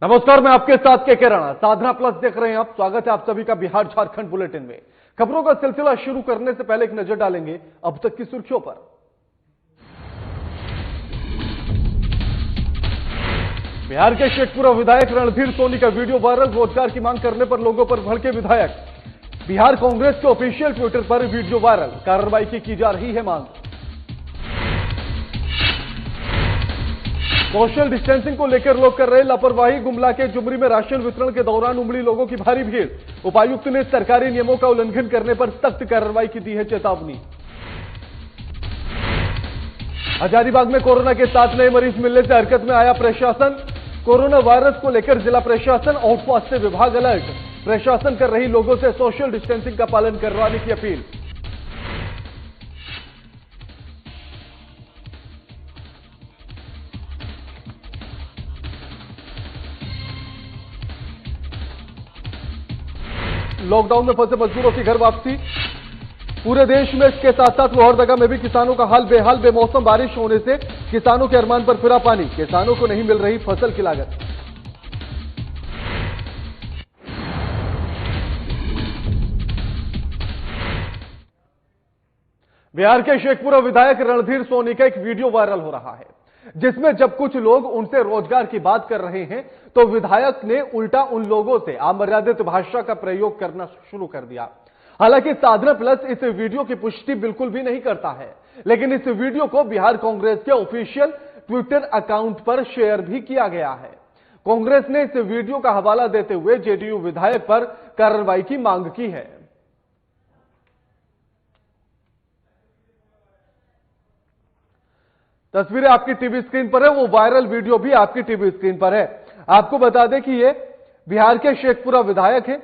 नमस्कार, मैं आपके साथ के राणा। साधना प्लस देख रहे हैं आप। स्वागत है आप सभी का बिहार झारखंड बुलेटिन में। खबरों का सिलसिला शुरू करने से पहले एक नजर डालेंगे अब तक की सुर्खियों पर। बिहार के शेखपुरा विधायक रणधीर सोनी का वीडियो वायरल। रोजगार की मांग करने पर लोगों पर भड़के विधायक। बिहार कांग्रेस के ऑफिशियल ट्विटर पर वीडियो वायरल। कार्रवाई की जा रही है मांग। सोशल डिस्टेंसिंग को लेकर लोग कर रहे लापरवाही। गुमला के जुमरी में राशन वितरण के दौरान उमड़ी लोगों की भारी भीड़। उपायुक्त ने सरकारी नियमों का उल्लंघन करने पर सख्त कार्रवाई की दी है चेतावनी। हजारीबाग में कोरोना के 7 नए मरीज मिलने से हरकत में आया प्रशासन। कोरोना वायरस को लेकर जिला प्रशासन और स्वास्थ्य विभाग अलर्ट। प्रशासन कर रही लोगों से सोशल डिस्टेंसिंग का पालन करवाने की अपील। लॉकडाउन में फंसे मजदूरों की घर वापसी। पूरे देश में इसके साथ साथ लोहरदगा में भी किसानों का हाल बेहाल। बेमौसम बारिश होने से किसानों के अरमान पर फिरा पानी। किसानों को नहीं मिल रही फसल की लागत। बिहार के शेखपुरा विधायक रणधीर सोनी का एक वीडियो वायरल हो रहा है, जिसमें जब कुछ लोग उनसे रोजगार की बात कर रहे हैं तो विधायक ने उल्टा उन लोगों से अमर्यादित भाषा का प्रयोग करना शुरू कर दिया। हालांकि साधना प्लस इस वीडियो की पुष्टि बिल्कुल भी नहीं करता है, लेकिन इस वीडियो को बिहार कांग्रेस के ऑफिशियल ट्विटर अकाउंट पर शेयर भी किया गया है। कांग्रेस ने इस वीडियो का हवाला देते हुए जेडीयू विधायक पर कार्रवाई की मांग की है। तस्वीरें आपकी टीवी स्क्रीन पर है, वो वायरल वीडियो भी आपकी टीवी स्क्रीन पर है। आपको बता दें कि ये बिहार के शेखपुरा विधायक है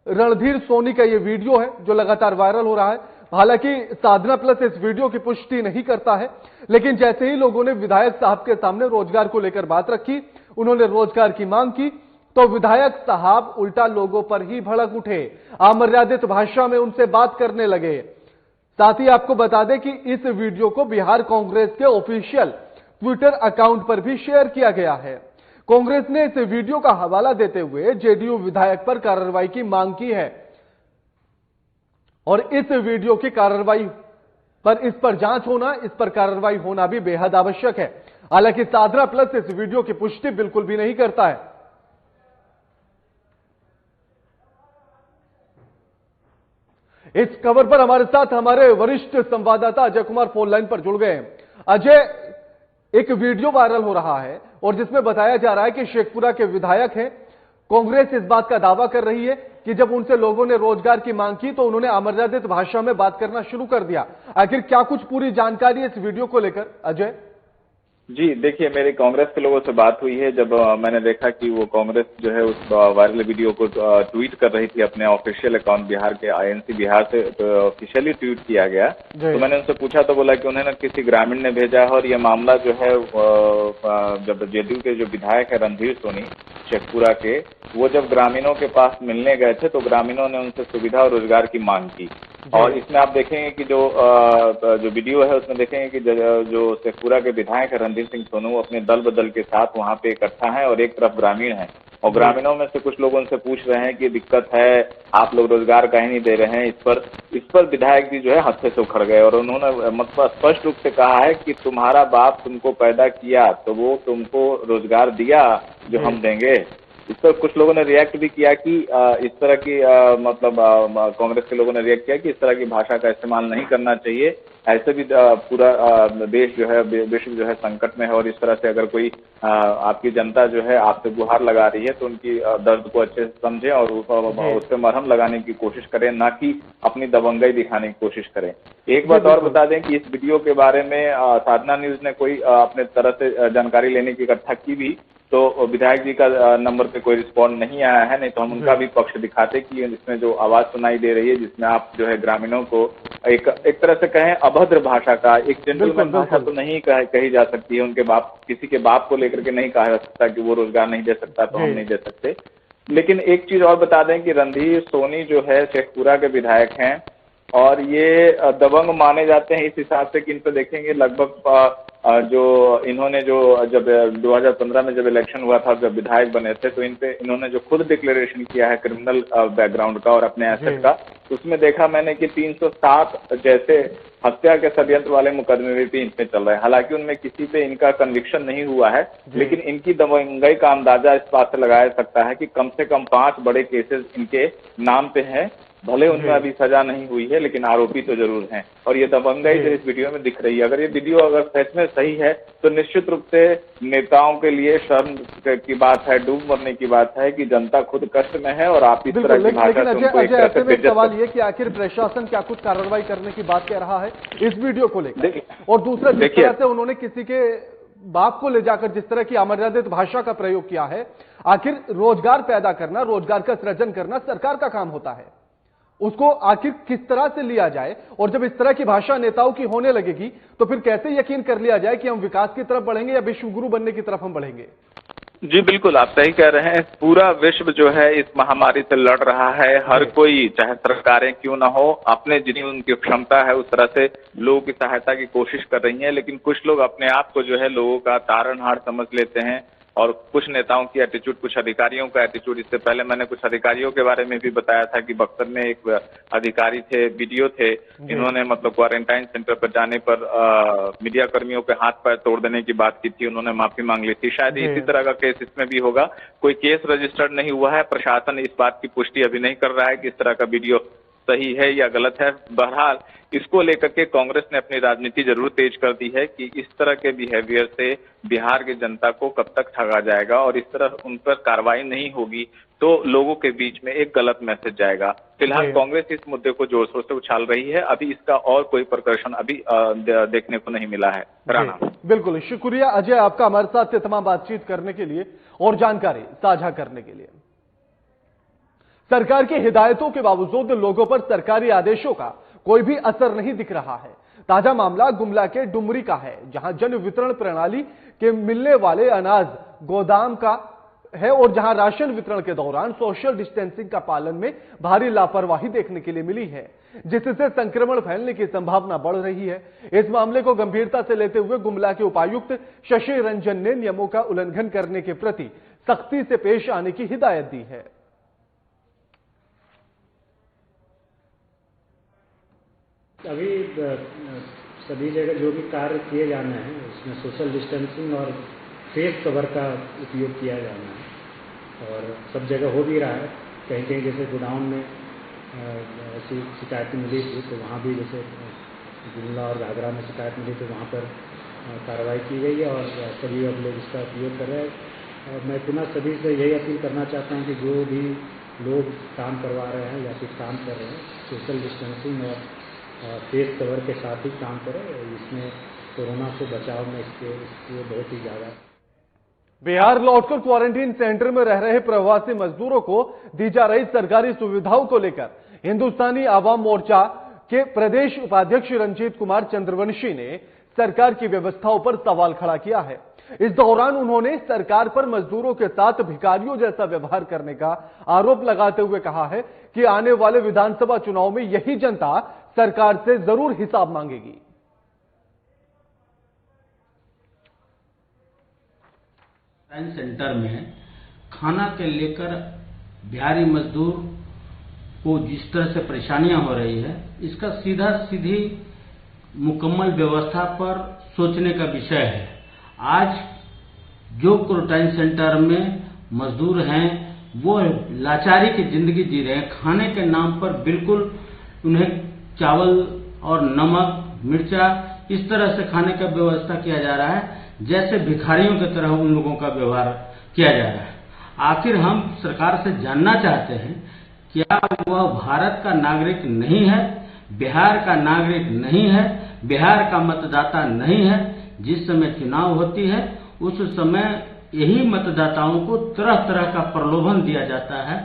रणधीर सोनी का ये वीडियो है जो लगातार वायरल हो रहा है। हालांकि साधना प्लस इस वीडियो की पुष्टि नहीं करता है, लेकिन जैसे ही लोगों ने विधायक साहब के सामने रोजगार को लेकर बात रखी, उन्होंने रोजगार की मांग की, तो विधायक साहब उल्टा लोगों पर ही भड़क उठे। अमर्यादित भाषा में उनसे बात करने लगे। साथ ही आपको बता दें कि इस वीडियो को बिहार कांग्रेस के ऑफिशियल ट्विटर अकाउंट पर भी शेयर किया गया है। कांग्रेस ने इस वीडियो का हवाला देते हुए जेडीयू विधायक पर कार्रवाई की मांग की है और इस वीडियो की कार्रवाई पर इस पर जांच होना, इस पर कार्रवाई होना भी बेहद आवश्यक है। हालांकि साधना प्लस इस वीडियो की पुष्टि बिल्कुल भी नहीं करता है। इस खबर पर हमारे साथ हमारे वरिष्ठ संवाददाता अजय कुमार फोन लाइन पर जुड़ गए हैं। अजय, एक वीडियो वायरल हो रहा है और जिसमें बताया जा रहा है कि शेखपुरा के विधायक हैं। कांग्रेस इस बात का दावा कर रही है कि जब उनसे लोगों ने रोजगार की मांग की तो उन्होंने अमर्यादित भाषा में बात करना शुरू कर दिया। आखिर क्या कुछ पूरी जानकारी इस वीडियो को लेकर अजय? जी देखिए, मेरी कांग्रेस के लोगों से बात हुई है। जब मैंने देखा कि वो कांग्रेस जो है उस वायरल वीडियो को ट्वीट कर रही थी अपने ऑफिशियल अकाउंट बिहार के आईएनसी बिहार से, तो ऑफिशियली ट्वीट किया गया। तो मैंने उनसे पूछा तो बोला कि उन्हें किसी ग्रामीण ने भेजा है और ये मामला जो है जब जेडीयू के जो विधायक है रणधीर सोनी शेखपुरा के, वो जब ग्रामीणों के पास मिलने गए थे तो ग्रामीणों ने उनसे सुविधा और रोजगार की मांग की। और इसमें आप देखेंगे कि जो वीडियो है उसमें देखेंगे कि जो शेखपुरा के विधायक है रणधीर सिंह सोनू अपने दल बदल के साथ वहां पे इकट्ठा है और एक तरफ ग्रामीण है। और ग्रामीणों में से कुछ लोग उनसे पूछ रहे हैं कि दिक्कत है, आप लोग रोजगार कहीं नहीं दे रहे हैं। इस पर विधायक जी जो है हद से उखड़ गए और उन्होंने मतलब स्पष्ट रूप से कहा है कि तुम्हारा बाप तुमको पैदा किया तो वो तुमको रोजगार दिया जो हम देंगे। इस पर कुछ लोगों ने रिएक्ट भी किया कि इस तरह की मतलब कांग्रेस के लोगों ने रिएक्ट किया कि इस तरह की भाषा का इस्तेमाल नहीं करना चाहिए। ऐसे भी पूरा देश जो है, विश्व जो है संकट में है और इस तरह से अगर कोई आपकी जनता जो है आपसे गुहार लगा रही है तो उनकी दर्द को अच्छे से समझे और उस पर मरहम लगाने की कोशिश करें, ना कि अपनी दबंगई दिखाने की कोशिश करें। एक बात और बता दें कि इस वीडियो के बारे में साधना न्यूज ने कोई अपने तरह से जानकारी लेने की इकट्ठा की भी तो विधायक जी का नंबर पे कोई रिस्पॉन्ड नहीं आया है। नहीं तो हम उनका भी पक्ष दिखाते कि इसमें जो आवाज सुनाई दे रही है जिसमें आप जो है ग्रामीणों को एक तरह से कहें अभद्र भाषा का, एक जेंटलमैन भाषा तो नहीं कही जा सकती है। उनके बाप, किसी के बाप को लेकर के नहीं कहा जा सकता कि वो रोजगार नहीं दे सकता तो हम नहीं दे सकते। लेकिन एक चीज और बता दें कि रणधीर सोनी जो है शेखपुरा के विधायक हैं और ये दबंग माने जाते हैं इस हिसाब से कि इन पर देखेंगे लगभग जो इन्होंने जो जब 2015 में जब इलेक्शन हुआ था, जब विधायक बने थे, तो इन्होंने जो खुद डिक्लेरेशन किया है क्रिमिनल बैकग्राउंड का और अपने एसेट का, उसमें देखा मैंने कि 307 जैसे हत्या के षड्यंत्र वाले मुकदमे भी इन पे चल रहे हैं। हालांकि उनमें किसी पे इनका कन्विक्शन नहीं हुआ है, लेकिन इनकी दबंगई का अंदाजा इस बात से लगाया सकता है कि कम से कम 5 बड़े केसेस इनके नाम पे हैं। भले उनमें अभी सजा नहीं हुई है, लेकिन आरोपी तो जरूर हैं। और ये दबंगई जो इस वीडियो में दिख रही है, अगर ये वीडियो अगर सच में सही है, तो निश्चित रूप से नेताओं के लिए शर्म की बात है, डूब मरने की बात है कि जनता खुद कष्ट में है और आप इस तरह की भाषा से उनको एक तरह से बेइज्जत। सवाल ये कि आखिर प्रशासन क्या कुछ कार्रवाई करने की बात कह रहा है इस वीडियो को लेकर, और दूसरा जिस तरह से उन्होंने किसी के बाप को ले जाकर जिस तरह की अमर्यादित भाषा का प्रयोग किया है, आखिर रोजगार पैदा करना, रोजगार का सृजन करना सरकार का काम होता है, उसको आखिर किस तरह से लिया जाए। और जब इस तरह की भाषा नेताओं की होने लगेगी तो फिर कैसे यकीन कर लिया जाए कि हम विकास की तरफ बढ़ेंगे या विश्वगुरु बनने की तरफ हम बढ़ेंगे। जी बिल्कुल, आप सही कह रहे हैं। पूरा विश्व जो है इस महामारी से लड़ रहा है। हर कोई, चाहे सरकारें क्यों ना हो, अपने जितनी उनकी क्षमता है उस तरह से लोगों की सहायता की कोशिश कर रही है। लेकिन कुछ लोग अपने आप को जो है लोगों का तारनहार समझ लेते हैं, और कुछ नेताओं की एटीट्यूड, कुछ अधिकारियों का एटीट्यूड। इससे पहले मैंने कुछ अधिकारियों के बारे में भी बताया था कि बक्सर में एक अधिकारी थे, वीडियो थे, इन्होंने मतलब क्वारंटाइन सेंटर पर जाने पर मीडिया कर्मियों के हाथ पैर तोड़ देने की बात की थी, उन्होंने माफी मांग ली थी। शायद इसी तरह का केस इसमें भी होगा। कोई केस रजिस्टर्ड नहीं हुआ है, प्रशासन इस बात की पुष्टि अभी नहीं कर रहा है कि इस तरह का वीडियो सही है या गलत है। बहरहाल इसको लेकर के कांग्रेस ने अपनी राजनीति जरूर तेज कर दी है कि इस तरह के बिहेवियर से बिहार की जनता को कब तक ठगा जाएगा, और इस तरह उन पर कार्रवाई नहीं होगी तो लोगों के बीच में एक गलत मैसेज जाएगा। फिलहाल कांग्रेस इस मुद्दे को जोर शोर से उछाल रही है। अभी इसका और कोई प्रकर्षण अभी देखने को नहीं मिला है। राणा, बिल्कुल शुक्रिया अजय आपका हमारे साथ तमाम बातचीत करने के लिए और जानकारी साझा करने के लिए। सरकार की हिदायतों के बावजूद लोगों पर सरकारी आदेशों का कोई भी असर नहीं दिख रहा है। ताजा मामला गुमला के डुमरी का है, जहां जन वितरण प्रणाली के मिलने वाले अनाज गोदाम का है और जहां राशन वितरण के दौरान सोशल डिस्टेंसिंग का पालन में भारी लापरवाही देखने के लिए मिली है, जिससे संक्रमण फैलने की संभावना बढ़ रही है। इस मामले को गंभीरता से लेते हुए गुमला के उपायुक्त शशि रंजन ने नियमों का उल्लंघन करने के प्रति सख्ती से पेश आने की हिदायत दी है। अभी सभी जगह जो भी कार्य किए जाने हैं उसमें सोशल डिस्टेंसिंग और फेस कवर का उपयोग किया जाना है, और सब जगह हो भी रहा है। कहीं कहीं जैसे गोडाउन में ऐसी शिकायतें मिली थी तो वहाँ भी, जैसे गुमला और घाघरा में शिकायत मिली तो वहाँ पर कार्रवाई की गई है और सभी अब लोग इसका उपयोग कर रहे हैं। और मैं पुनः सभी से यही अपील करना चाहता हूँ कि जो भी लोग काम करवा रहे हैं या फिर काम कर रहे हैं, सोशल डिस्टेंसिंग और फेस कवर के साथ ही काम करें। इसमें कोरोना से बचाव में इसके बहुत ही ज्यादा। बिहार लौटकर क्वारंटीन सेंटर में रह रहे प्रवासी मजदूरों को दी जा रही सरकारी सुविधाओं को लेकर हिंदुस्तानी आवाम मोर्चा के प्रदेश उपाध्यक्ष रंजीत कुमार चंद्रवंशी ने सरकार की व्यवस्थाओं पर सवाल खड़ा किया है। इस दौरान उन्होंने सरकार पर मजदूरों के साथ भिखारियों जैसा व्यवहार करने का आरोप लगाते हुए कहा है कि आने वाले विधानसभा चुनाव में यही जनता सरकार से जरूर हिसाब मांगेगी। सेंटर में खाना के लेकर बिहारी मजदूर को जिस तरह से परेशानियां हो रही है, इसका सीधी मुकम्मल व्यवस्था पर सोचने का विषय है। आज जो क्वारंटाइन सेंटर में मजदूर हैं वो लाचारी की जिंदगी जी रहे हैं। खाने के नाम पर बिल्कुल उन्हें चावल और नमक मिर्चा इस तरह से खाने का व्यवस्था किया जा रहा है जैसे भिखारियों की तरह उन लोगों का व्यवहार किया जा रहा है। आखिर हम सरकार से जानना चाहते हैं, क्या वह भारत का नागरिक नहीं है, बिहार का नागरिक नहीं है, बिहार का मतदाता नहीं है? जिस समय चुनाव होती है उस समय यही मतदाताओं को तरह तरह का प्रलोभन दिया जाता है।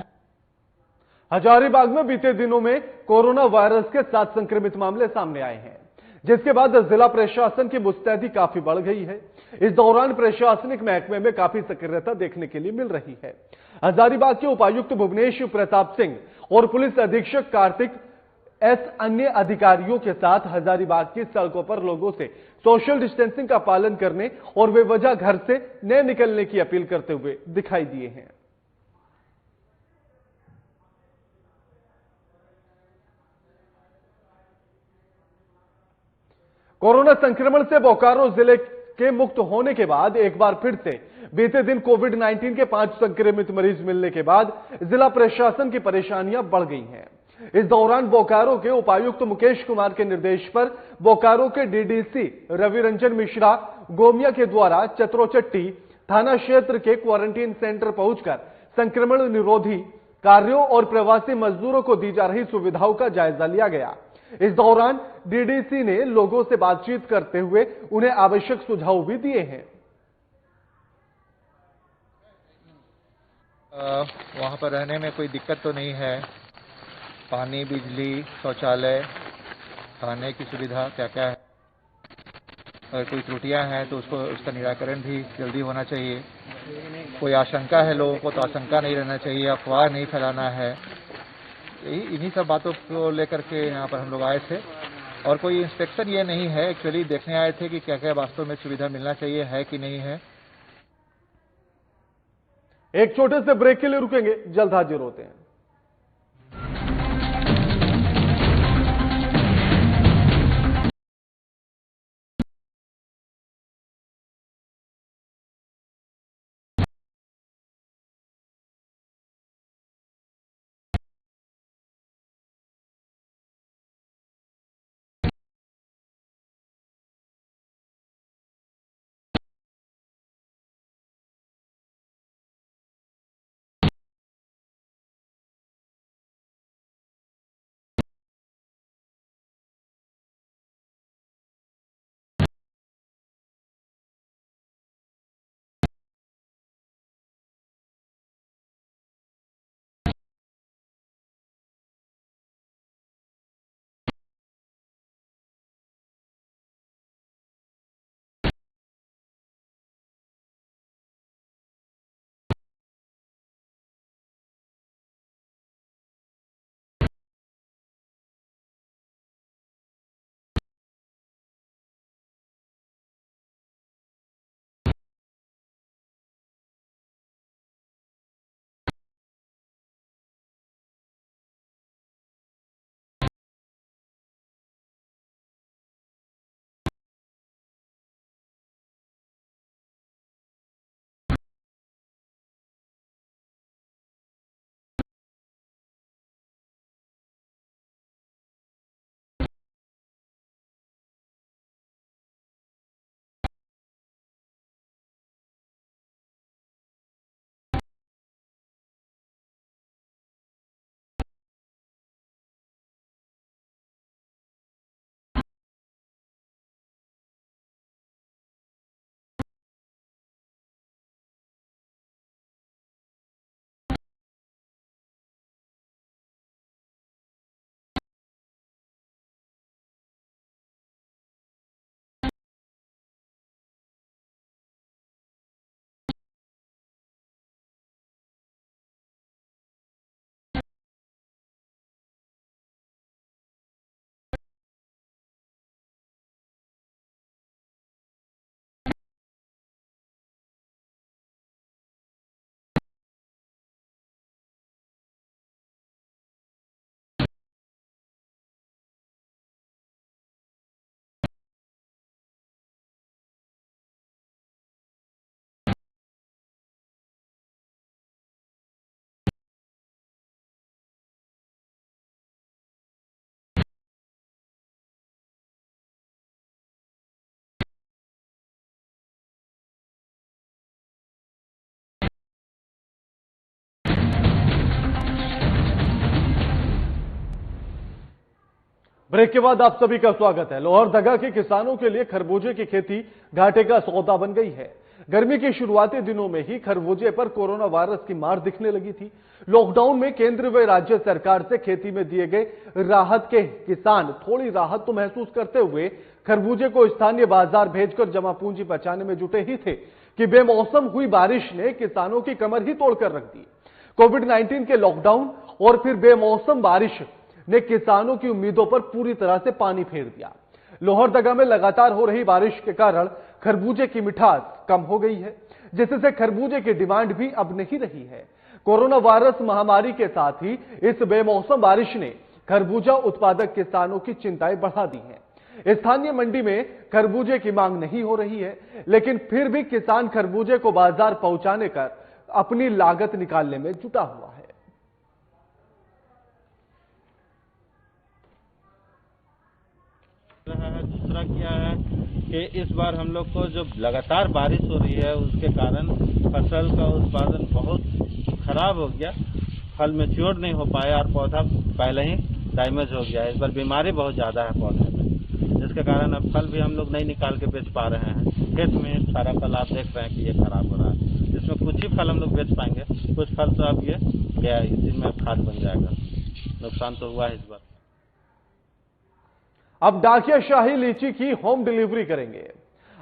हजारीबाग में बीते दिनों में कोरोना वायरस के 7 संक्रमित मामले सामने आए हैं, जिसके बाद जिला प्रशासन की मुस्तैदी काफी बढ़ गई है। इस दौरान प्रशासनिक महकमे में काफी सक्रियता देखने के लिए मिल रही है। हजारीबाग के उपायुक्त भुवनेश प्रताप सिंह और पुलिस अधीक्षक कार्तिक एस अन्य अधिकारियों के साथ हजारीबाग की सड़कों पर लोगों से सोशल डिस्टेंसिंग का पालन करने और बेवजह घर से न निकलने की अपील करते हुए दिखाई दिए हैं। कोरोना संक्रमण से बोकारो जिले के मुक्त होने के बाद एक बार फिर से बीते दिन कोविड-19 के 5 संक्रमित मरीज मिलने के बाद जिला प्रशासन की परेशानियां बढ़ गई हैं। इस दौरान बोकारो के उपायुक्त मुकेश कुमार के निर्देश पर बोकारो के डीडीसी रवि रंजन मिश्रा गोमिया के द्वारा चतरोचट्टी थाना क्षेत्र के क्वारंटीन सेंटर पहुंचकर संक्रमण निरोधी कार्यों और प्रवासी मजदूरों को दी जा रही सुविधाओं का जायजा लिया गया। इस दौरान डीडीसी ने लोगों से बातचीत करते हुए उन्हें आवश्यक सुझाव भी दिए हैं। वहां पर रहने में कोई दिक्कत तो नहीं है। पानी, बिजली, शौचालय, खाने की सुविधा क्या क्या है। अगर कोई त्रुटियां हैं तो उसका निराकरण भी जल्दी होना चाहिए। कोई आशंका है लोगों को तो आशंका नहीं रहना चाहिए, अफवाह नहीं फैलाना है। इन्हीं सब बातों को लेकर के यहाँ पर हम लोग आए थे और कोई इंस्पेक्शन ये नहीं है, एक्चुअली देखने आए थे कि क्या क्या वास्तव में सुविधा मिलना चाहिए है कि नहीं है। एक छोटे से ब्रेक के लिए रुकेंगे, जल्द हाजिर होते हैं। ब्रेक के बाद आप सभी का स्वागत है। लोहरदगा के किसानों के लिए खरबूजे की खेती घाटे का सौदा बन गई है। गर्मी के शुरुआती दिनों में ही खरबूजे पर कोरोना वायरस की मार दिखने लगी थी। लॉकडाउन में केंद्र व राज्य सरकार से खेती में दिए गए राहत के किसान थोड़ी राहत तो महसूस करते हुए खरबूजे को स्थानीय बाजार भेजकर जमा पूंजी बचाने में जुटे ही थे कि बेमौसम हुई बारिश ने किसानों की कमर ही तोड़कर रख दी। कोविड-19 के लॉकडाउन और फिर बेमौसम बारिश ने किसानों की उम्मीदों पर पूरी तरह से पानी फेर दिया। लोहरदगा में लगातार हो रही बारिश के कारण खरबूजे की मिठास कम हो गई है, जिससे खरबूजे की डिमांड भी अब नहीं रही है। कोरोना वायरस महामारी के साथ ही इस बेमौसम बारिश ने खरबूजा उत्पादक किसानों की चिंताएं बढ़ा दी हैं। स्थानीय मंडी में खरबूजे की मांग नहीं हो रही है, लेकिन फिर भी किसान खरबूजे को बाजार पहुंचाने कर अपनी लागत निकालने में जुटा हुआ है। दूसरा क्या है कि इस बार हम लोग को जो लगातार बारिश हो रही है उसके कारण फसल का उत्पादन बहुत खराब हो गया, फल मैच्योर नहीं हो पाया और पौधा पहले ही डैमेज हो गया है। इस बार बीमारी बहुत ज़्यादा है पौधे में, जिसके कारण अब फल भी हम लोग नहीं निकाल के बेच पा रहे हैं। खेत में सारा फल आप देख रहे हैं कि ये खराब हो रहा है, जिसमें कुछ ही फल हम लोग बेच पाएंगे, कुछ फल तो अब ये गया, इसी में खाद बन जाएगा। नुकसान तो हुआ है इस बार। अब डाकिया शाही लीची की होम डिलीवरी करेंगे।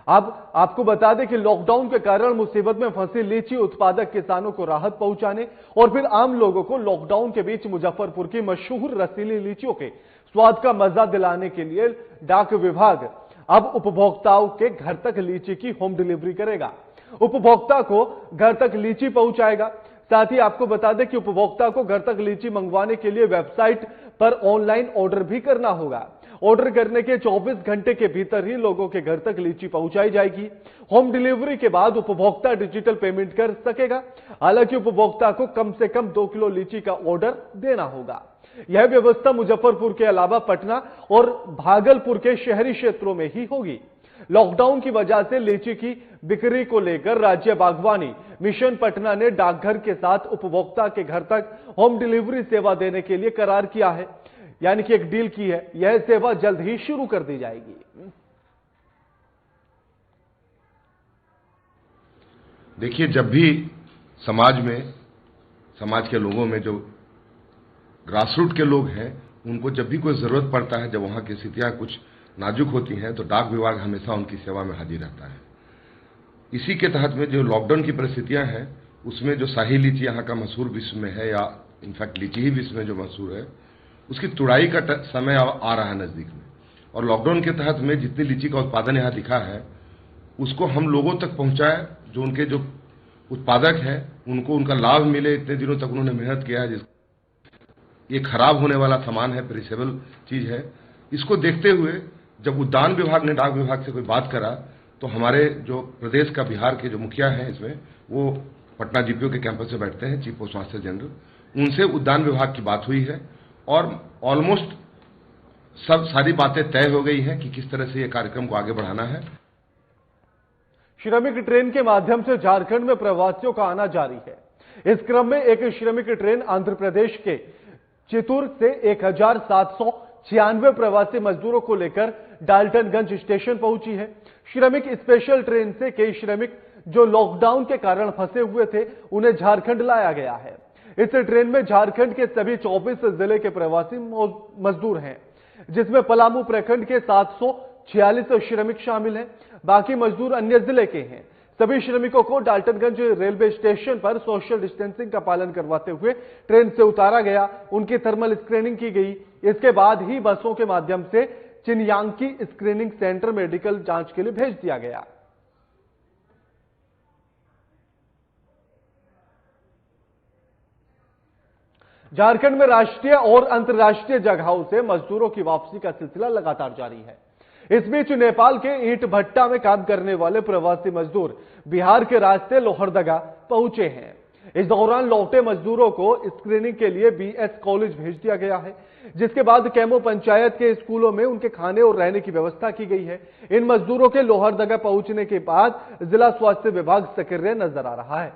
अब आपको बता दें कि लॉकडाउन के कारण मुसीबत में फंसी लीची उत्पादक किसानों को राहत पहुंचाने और फिर आम लोगों को लॉकडाउन के बीच मुजफ्फरपुर की मशहूर रसीली लीचियों के स्वाद का मजा दिलाने के लिए डाक विभाग अब उपभोक्ताओं के घर तक लीची की होम डिलीवरी करेगा। उपभोक्ता को घर तक लीची पहुंचाएगा। साथ ही आपको बता दें कि उपभोक्ता को घर तक लीची मंगवाने के लिए वेबसाइट पर ऑनलाइन ऑर्डर भी करना होगा। ऑर्डर करने के 24 घंटे के भीतर ही लोगों के घर तक लीची पहुंचाई जाएगी। होम डिलीवरी के बाद उपभोक्ता डिजिटल पेमेंट कर सकेगा। हालांकि उपभोक्ता को कम से कम 2 किलो लीची का ऑर्डर देना होगा। यह व्यवस्था मुजफ्फरपुर के अलावा पटना और भागलपुर के शहरी क्षेत्रों में ही होगी। लॉकडाउन की वजह से लीची की बिक्री को लेकर राज्य बागवानी मिशन पटना ने डाकघर के साथ उपभोक्ता के घर तक होम डिलीवरी सेवा देने के लिए करार किया है, यानी कि एक डील की है। यह सेवा जल्द ही शुरू कर दी जाएगी। देखिए, जब भी समाज के लोगों में जो ग्रासरूट के लोग हैं, उनको जब भी कोई जरूरत पड़ता है, जब वहां की स्थितियां कुछ नाजुक होती हैं, तो डाक विभाग हमेशा उनकी सेवा में हाजिर रहता है। इसी के तहत में जो लॉकडाउन की परिस्थितियां हैं, उसमें जो शाही लीची यहाँ का मशहूर विश्व में है, या इनफैक्ट लीची ही विश्व में जो मशहूर है, उसकी तुड़ाई का समय आ रहा है नजदीक में। और लॉकडाउन के तहत में जितनी लीची का उत्पादन यहाँ दिखा है, उसको हम लोगों तक पहुंचाए, जो उनके जो उत्पादक हैं उनको उनका लाभ मिले। इतने दिनों तक उन्होंने मेहनत किया है। ये खराब होने वाला सामान है, पेरिसेबल चीज है। इसको देखते हुए जब उद्यान विभाग ने डाक विभाग से कोई बात करा, तो हमारे जो प्रदेश का बिहार के जो मुखिया हैं इसमें, वो पटना जीपीओ के कैंपस में बैठते हैं, चीफ पोस्ट मास्टर जनरल, उनसे उद्यान विभाग की बात हुई है और ऑलमोस्ट सारी बातें तय हो गई हैं कि किस तरह से ये कार्यक्रम को आगे बढ़ाना है। श्रमिक ट्रेन के माध्यम से झारखंड में प्रवासियों का आना जारी है। इस क्रम में एक श्रमिक ट्रेन आंध्र प्रदेश के चितूर से 1796 प्रवासी मजदूरों को लेकर डाल्टनगंज स्टेशन पहुंची है। श्रमिक स्पेशल ट्रेन से कई श्रमिक जो लॉकडाउन के कारण फंसे हुए थे, उन्हें झारखंड लाया गया है। इस ट्रेन में झारखंड के सभी 24 जिले के प्रवासी मजदूर हैं, जिसमें पलामू प्रखंड के 746 श्रमिक शामिल हैं। बाकी मजदूर अन्य जिले के हैं। सभी श्रमिकों को डाल्टनगंज रेलवे स्टेशन पर सोशल डिस्टेंसिंग का पालन करवाते हुए ट्रेन से उतारा गया। उनकी थर्मल स्क्रीनिंग की गई। इसके बाद ही बसों के माध्यम से चिनयांकी स्क्रीनिंग सेंटर मेडिकल जांच के लिए भेज दिया गया। झारखंड में राष्ट्रीय और अंतर्राष्ट्रीय जगहों से मजदूरों की वापसी का सिलसिला लगातार जारी है। इस बीच नेपाल के ईंट भट्टा में काम करने वाले प्रवासी मजदूर बिहार के रास्ते लोहरदगा पहुंचे हैं। इस दौरान लौटे मजदूरों को स्क्रीनिंग के लिए बीएस कॉलेज भेज दिया गया है, जिसके बाद कैमो पंचायत के स्कूलों में उनके खाने और रहने की व्यवस्था की गई है। इन मजदूरों के लोहरदगा पहुंचने के बाद जिला स्वास्थ्य विभाग सक्रिय नजर आ रहा है।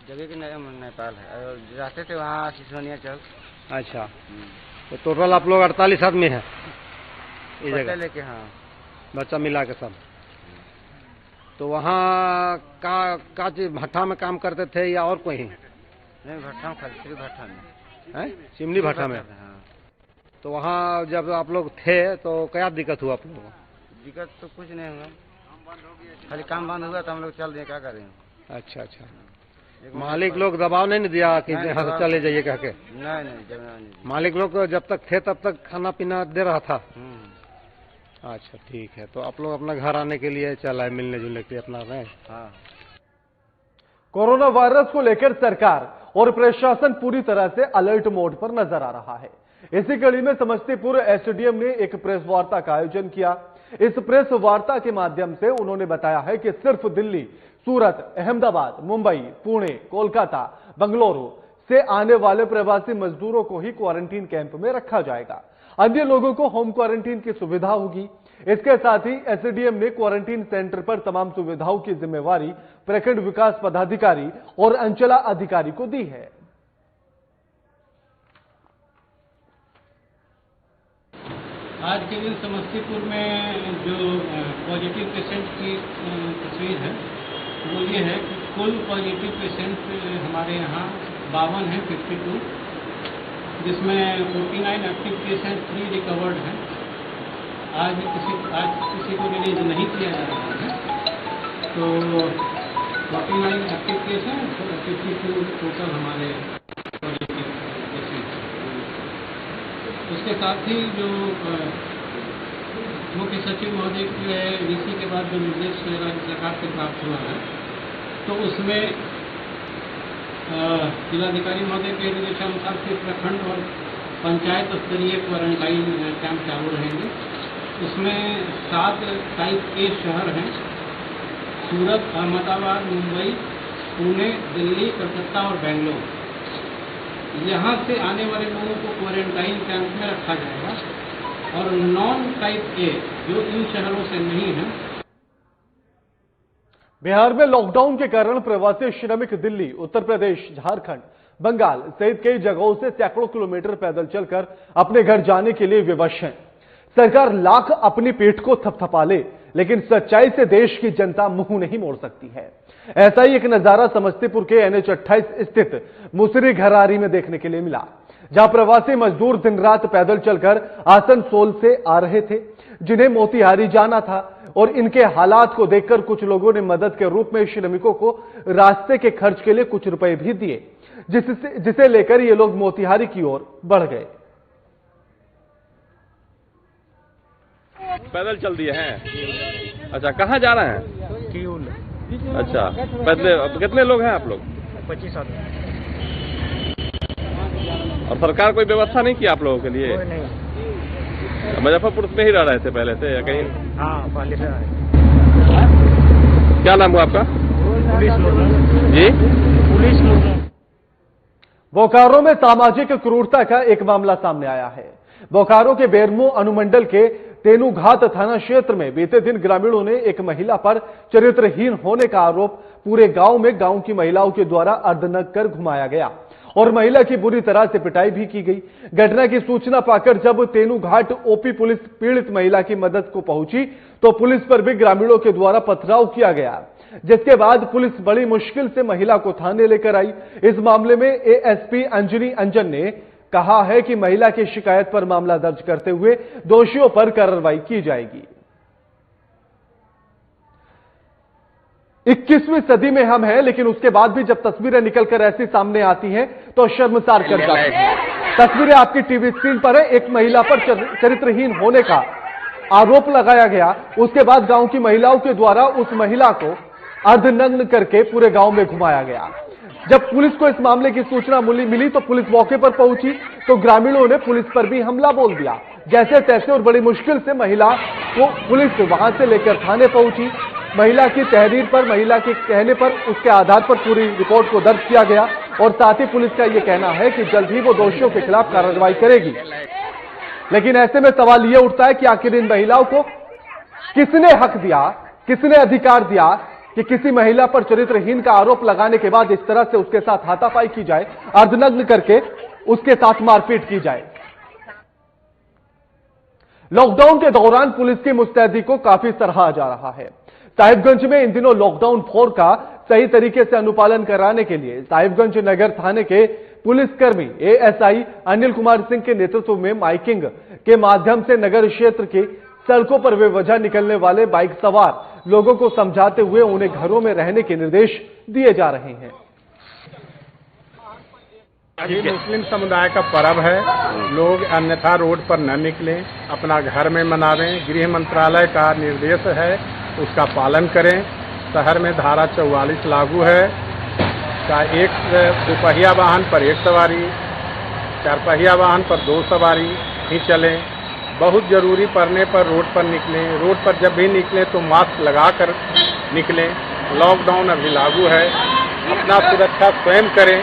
जगह की नेपाल है और जाते थे वहाँ सिसोनिया चौक। अच्छा, तो टोटल आप लोग 48 आदमी हैं इस जगह लेके? हाँ, बच्चा मिला के सब। तो वहाँ का चीज भट्ठा में काम करते थे या और कोई? नहीं, भट्ठा में, खाली भट्ठा में है, चिमनी भट्ठा में। हाँ। तो वहाँ जब आप लोग थे तो क्या दिक्कत हुआ आप लोगों को? दिक्कत तो कुछ नहीं हुआ, खाली काम बंद हुआ तो हम लोग चल दिए, क्या करें। अच्छा अच्छा, मालिक लोग दबाव नहीं दिया कि यहाँ से चले जाइए कह के? नहीं जब नहीं। मालिक लोग जब तक थे तब तक खाना पीना दे रहा था? अच्छा ठीक है, तो आप लोग अपना घर आने के लिए चला है, मिलने जुलने के लिए अपना रहे? हाँ। कोरोना वायरस को लेकर सरकार और प्रशासन पूरी तरह से अलर्ट मोड पर नजर आ रहा है। इसी कड़ी में समस्तीपुर एसडीएम ने एक प्रेस वार्ता का आयोजन किया। इस प्रेस वार्ता के माध्यम से उन्होंने बताया है कि सिर्फ दिल्ली, सूरत, अहमदाबाद, मुंबई, पुणे, कोलकाता, बंगलुरु से आने वाले प्रवासी मजदूरों को ही क्वारंटीन कैंप में रखा जाएगा। अन्य लोगों को होम क्वारंटीन की सुविधा होगी। इसके साथ ही एसडीएम ने क्वारंटीन सेंटर पर तमाम सुविधाओं की जिम्मेवारी प्रखंड विकास पदाधिकारी और अंचला अधिकारी को दी है। आज के दिन समस्तीपुर में जो पॉजिटिव पेशेंट की तस्वीर है वो ये है कि कुल पॉजिटिव पेशेंट हमारे यहाँ 52 है, 52, जिसमें 49 एक्टिव पेशेंट 3 रिकवर्ड हैं। आज किसी को रिलीज नहीं किया जा रहा है, तो 49 एक्टिव पेशेंट, 52 टोटल हमारे पॉजिटिव पेशेंट। उसके साथ ही जो मुख्य सचिव महोदय के वीसी के बाद जो निर्देश राज्य सरकार से प्राप्त हुआ है, तो उसमें जिलाधिकारी महोदय के निर्देशानुसार से प्रखंड और पंचायत स्तरीय क्वारंटाइन कैंप चालू रहेंगे। उसमें 7 टाइप ए शहर हैं: सूरत, अहमदाबाद, मुंबई, पुणे, दिल्ली, कलकत्ता और बेंगलोर। यहाँ से आने वाले लोगों को क्वारंटाइन कैंप में रखा जाएगा और नॉन टाइप ए जो इन शहरों से नहीं है। बिहार में लॉकडाउन के कारण प्रवासी श्रमिक दिल्ली, उत्तर प्रदेश, झारखंड, बंगाल सहित कई जगहों से सैकड़ों किलोमीटर पैदल चलकर अपने घर जाने के लिए विवश हैं। सरकार लाख अपनी पीठ को थपथपा ले, लेकिन सच्चाई से देश की जनता मुंह नहीं मोड़ सकती है। ऐसा ही एक नजारा समस्तीपुर के NH 28 स्थित मुसरी घरारी में देखने के लिए मिला, जहां प्रवासी मजदूर दिन रात पैदल चलकर आसनसोल से आ रहे थे, जिन्हें मोतिहारी जाना था। और इनके हालात को देखकर कुछ लोगों ने मदद के रूप में श्रमिकों को रास्ते के खर्च के लिए कुछ रुपए भी दिए, जिसे लेकर ये लोग मोतिहारी की ओर बढ़ गए। पैदल चल दिए हैं? अच्छा, कहाँ जा रहे हैं? किऊल। अच्छा, पैदल कितने लोग हैं आप लोग? 25 आदमी। और सरकार कोई व्यवस्था नहीं की आप लोगों के लिए? कोई नहीं। मुजफ्फरपुर में ही रह रहे थे पहले से या कहीं? हाँ, पहले से आए। क्या नाम हुआ आपका? पुलिस लोग जी? पुलिस लोग। बोकारो में सामाजिक क्रूरता का एक मामला सामने आया है। बोकारो के बेरमो अनुमंडल के तेनुघाट थाना क्षेत्र में बीते दिन ग्रामीणों ने एक महिला पर चरित्रहीन होने का आरोप पूरे गांव में गांव की महिलाओं के द्वारा अर्धनग्न कर घुमाया गया और महिला की बुरी तरह से पिटाई भी की गई। घटना की सूचना पाकर जब तेनुघाट ओपी पुलिस पीड़ित महिला की मदद को पहुंची तो पुलिस पर भी ग्रामीणों के द्वारा पथराव किया गया, जिसके बाद पुलिस बड़ी मुश्किल से महिला को थाने लेकर आई। इस मामले में एएसपी अंजनी अंजन ने कहा है कि महिला की शिकायत पर मामला दर्ज करते हुए दोषियों पर कार्रवाई की जाएगी। 21वीं सदी में हम हैं, लेकिन उसके बाद भी जब तस्वीरें निकलकर ऐसी सामने आती हैं तो शर्मसार कर जाती हैं। तस्वीरें आपकी टीवी स्क्रीन पर है। एक महिला पर चरित्रहीन होने का आरोप लगाया गया, उसके बाद गांव की महिलाओं के द्वारा उस महिला को अर्धनग्न करके पूरे गांव में घुमाया गया। जब पुलिस को इस मामले की सूचना मिली तो पुलिस मौके पर पहुंची तो ग्रामीणों ने पुलिस पर भी हमला बोल दिया जैसे तैसे, और बड़ी मुश्किल से महिला को पुलिस वहां से लेकर थाने पहुंची। महिला की तहरीर पर, महिला के कहने पर, उसके आधार पर पूरी रिपोर्ट को दर्ज किया गया और साथ ही पुलिस का यह कहना है कि जल्द ही वो दोषियों के खिलाफ कार्रवाई करेगी। लेकिन ऐसे में सवाल यह उठता है कि आखिर इन महिलाओं को किसने हक दिया, किसने अधिकार दिया कि किसी महिला पर चरित्रहीन का आरोप लगाने के बाद इस तरह से उसके साथ हाथापाई की जाए, अर्धनग्न करके उसके साथ मारपीट की जाए। लॉकडाउन के दौरान पुलिस की मुस्तैदी को काफी सराहा जा रहा है। साहिबगंज में इन दिनों लॉकडाउन 4 का सही तरीके से अनुपालन कराने के लिए साहिबगंज नगर थाने के पुलिसकर्मी एएसआई अनिल कुमार सिंह के नेतृत्व में माइकिंग के माध्यम से नगर क्षेत्र की सड़कों पर बेवजह निकलने वाले बाइक सवार लोगों को समझाते हुए उन्हें घरों में रहने के निर्देश दिए जा रहे हैं। ये मुस्लिम समुदाय का पर्व है। लोग अन्यथा रोड पर न निकलें, अपना घर में मनावें। गृह मंत्रालय का निर्देश है, उसका पालन करें। शहर में धारा 44 लागू है। एक दुपहिया वाहन पर 1 सवारी, 4 पहिया वाहन पर 2 सवारी ही चलें। बहुत जरूरी पड़ने पर रोड पर निकलें। रोड पर जब भी निकलें तो मास्क लगाकर निकलें। लॉकडाउन अभी लागू है, अपना सुरक्षा स्वयं करें।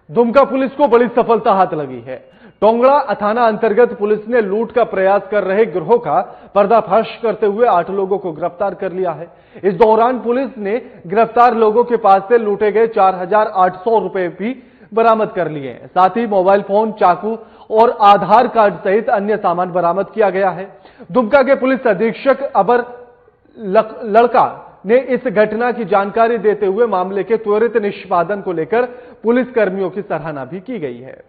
दुमका पुलिस को बड़ी सफलता हाथ लगी है। टोंगड़ा थाना अंतर्गत पुलिस ने लूट का प्रयास कर रहे गिरोह का पर्दाफाश करते हुए 8 लोगों को गिरफ्तार कर लिया है। इस दौरान पुलिस ने गिरफ्तार लोगों के पास से लूटे गए 4,800 रुपए भी बरामद कर लिए हैं। साथ ही मोबाइल फोन, चाकू और आधार कार्ड सहित अन्य सामान बरामद किया गया है। दुमका के पुलिस अधीक्षक अबर लड़का ने इस घटना की जानकारी देते हुए मामले के त्वरित निष्पादन को लेकर पुलिस कर्मियों की सराहना भी की गई है।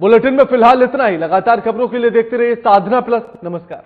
बुलेटिन में फिलहाल इतना ही। लगातार खबरों के लिए देखते रहिए साधना प्लस। नमस्कार।